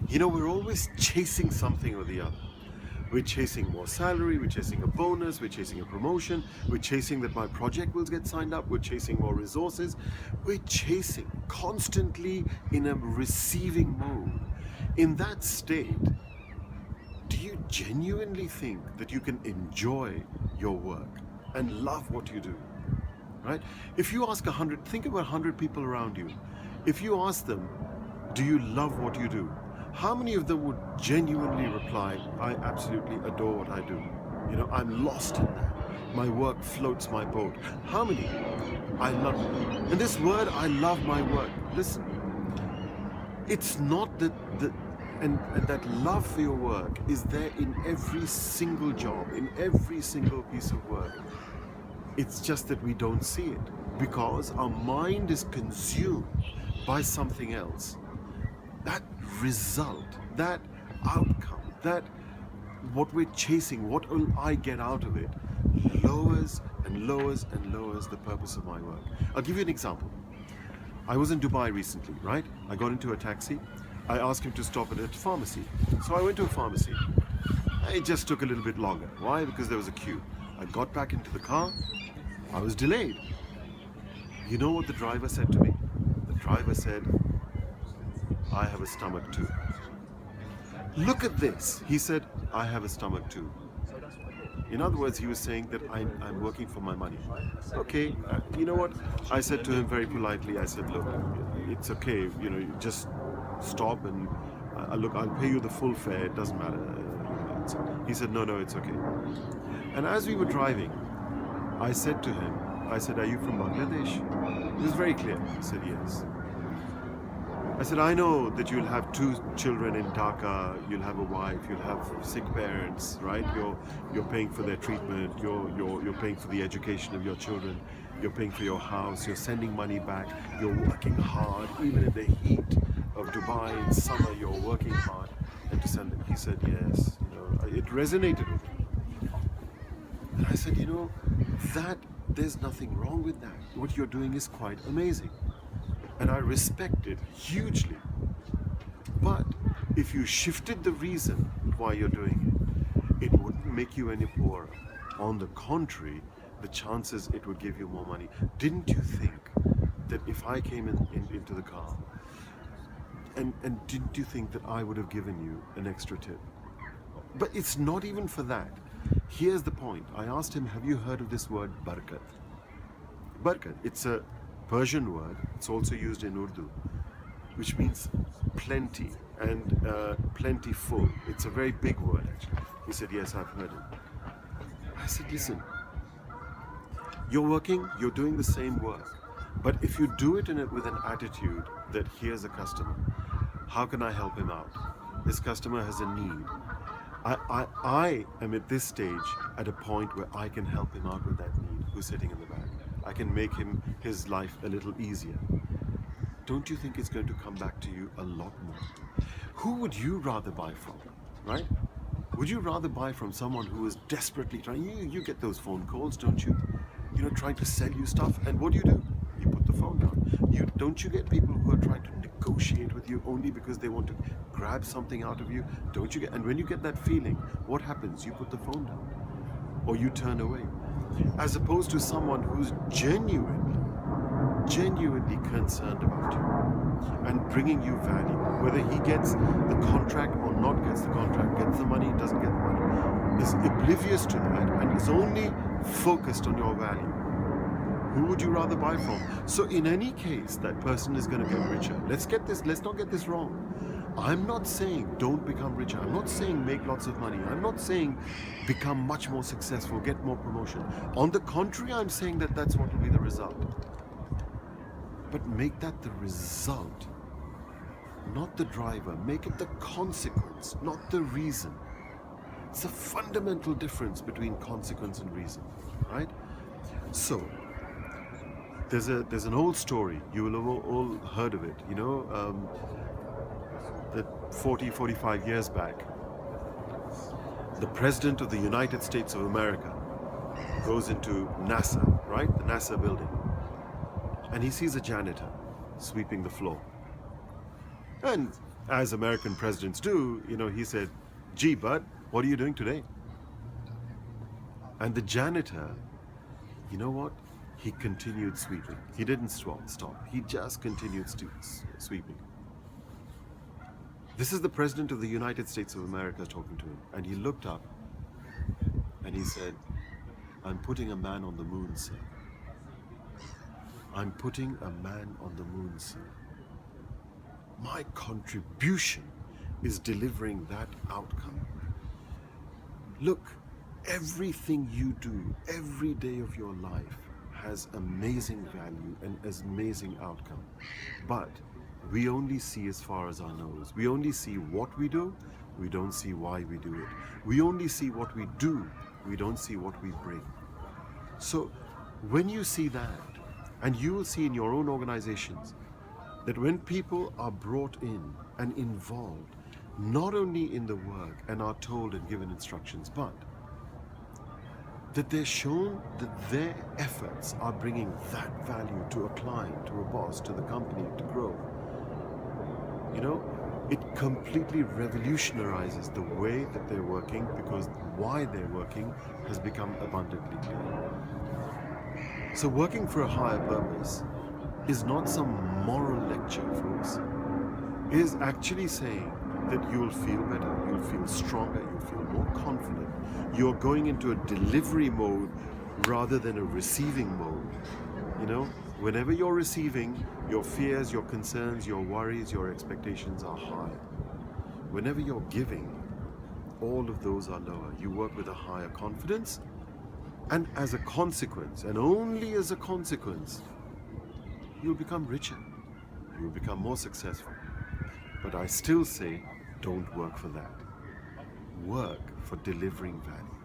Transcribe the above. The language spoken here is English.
You know, we're always chasing something or the other. We're chasing more salary, we're chasing a bonus, we're chasing a promotion, we're chasing that my project will get signed up, we're chasing more resources. We're chasing constantly in a receiving mode. In that state, do you genuinely think that you can enjoy your work and love what you do? Right? If you ask 100, think about 100 people around you. If you ask them, do you love what you do? How many of them would genuinely reply, I absolutely adore what I do. You know, I'm lost in that. My work floats my boat. How many? I love it. And this word, I love my work. Listen, it's not that and that love for your work is there in every single job, in every single piece of work. It's just that we don't see it because our mind is consumed by something else. That result, that outcome, that what we're chasing, what will I get out of it, lowers and lowers and lowers the purpose of my work. I'll give you an example. I was in Dubai recently, right? I got into a taxi. I asked him to stop at a pharmacy. So I went to a pharmacy. It just took a little bit longer. Why? Because there was a queue. I got back into the car. I was delayed. You know what the driver said to me? The driver said, I have a stomach too. Look at this. He said, I have a stomach too. In other words, he was saying that I'm working for my money. Okay, you know what? I said to him very politely, I said, look, it's okay, you know, you just stop and look, I'll pay you the full fare, it doesn't matter. He said, no, it's okay. And as we were driving, I said to him, I said, are you from Bangladesh? It was very clear. He said, yes. I said, I know that you'll have 2 children in Dhaka, you'll have a wife, you'll have sick parents, right? You're paying for their treatment, you're paying for the education of your children, you're paying for your house, you're sending money back, you're working hard, even in the heat of Dubai in summer, you're working hard, and to send them. He said, yes, you know, it resonated with me. And I said, you know, that there's nothing wrong with that. What you're doing is quite amazing. And I respect it hugely. But if you shifted the reason why you're doing it, it wouldn't make you any poorer. On the contrary, the chances it would give you more money. Didn't you think that if I came into the car, and didn't you think that I would have given you an extra tip? But it's not even for that. Here's the point. I asked him, have you heard of this word barakat? Barakat, it's a Persian word. It's also used in Urdu, which means plenty and plentiful. It's a very big word, actually. He said, yes, I've heard it. I said, listen, you're working, you're doing the same work, but if you do it with an attitude that here's a customer, how can I help him out? This customer has a need. I am at this stage at a point where I can help him out with that need, who's sitting in the back. I can make his life a little easier. Don't you think it's going to come back to you a lot more? Who would you rather buy from, right? Would you rather buy from someone who is desperately trying? You get those phone calls, don't you? You know, trying to sell you stuff, and what do? You put the phone down. Don't you get people who are trying to negotiate with you only because they want to grab something out of you? Don't you get? And when you get that feeling, what happens? You put the phone down, or you turn away. As opposed to someone who's genuinely concerned about you and bringing you value, whether he gets the contract or not gets the contract, gets the money, doesn't get the money, is oblivious to that and is only focused on your value. Who would you rather buy from? So in any case, that person is going to get richer. Let's not get this wrong. I'm not saying don't become richer. I'm not saying make lots of money. I'm not saying become much more successful, get more promotion. On the contrary, I'm saying that that's what will be the result. But make that the result, not the driver. Make it the consequence, not the reason. It's a fundamental difference between consequence and reason, right? So, there's an old story. You will have all heard of it. You know, that 45 years back, the President of the United States of America goes into NASA, right? The NASA building. And he sees a janitor sweeping the floor. And as American presidents do, he said, "Gee, bud, what are you doing today?" And the janitor, you know what? He continued sweeping. He didn't stop. He just continued sweeping. This is the President of the United States of America talking to him. And he looked up and he said, "I'm putting a man on the moon, sir. I'm putting a man on the moon, sir. My contribution is delivering that outcome. Look, everything you do every day of your life has amazing value and amazing outcome. But we only see as far as our nose. We only see what we do. We don't see why we do it. We only see what we do. We don't see what we bring." So when you see that, and you will see in your own organizations, that when people are brought in and involved, not only in the work and are told and given instructions, but that they're shown that their efforts are bringing that value to a client, to a boss, to the company to grow, it completely revolutionizes the way that they're working, because why they're working has become abundantly clear. So working for a higher purpose is not some moral lecture, folks. It is actually saying that you'll feel better, you'll feel stronger, you'll feel more confident. You're going into a delivery mode rather than a receiving mode. Whenever you're receiving, your fears, your concerns, your worries, your expectations are high. Whenever you're giving, all of those are lower. You work with a higher confidence, and as a consequence, and only as a consequence, you'll become richer. You'll become more successful. But I still say, don't work for that. Work for delivering value.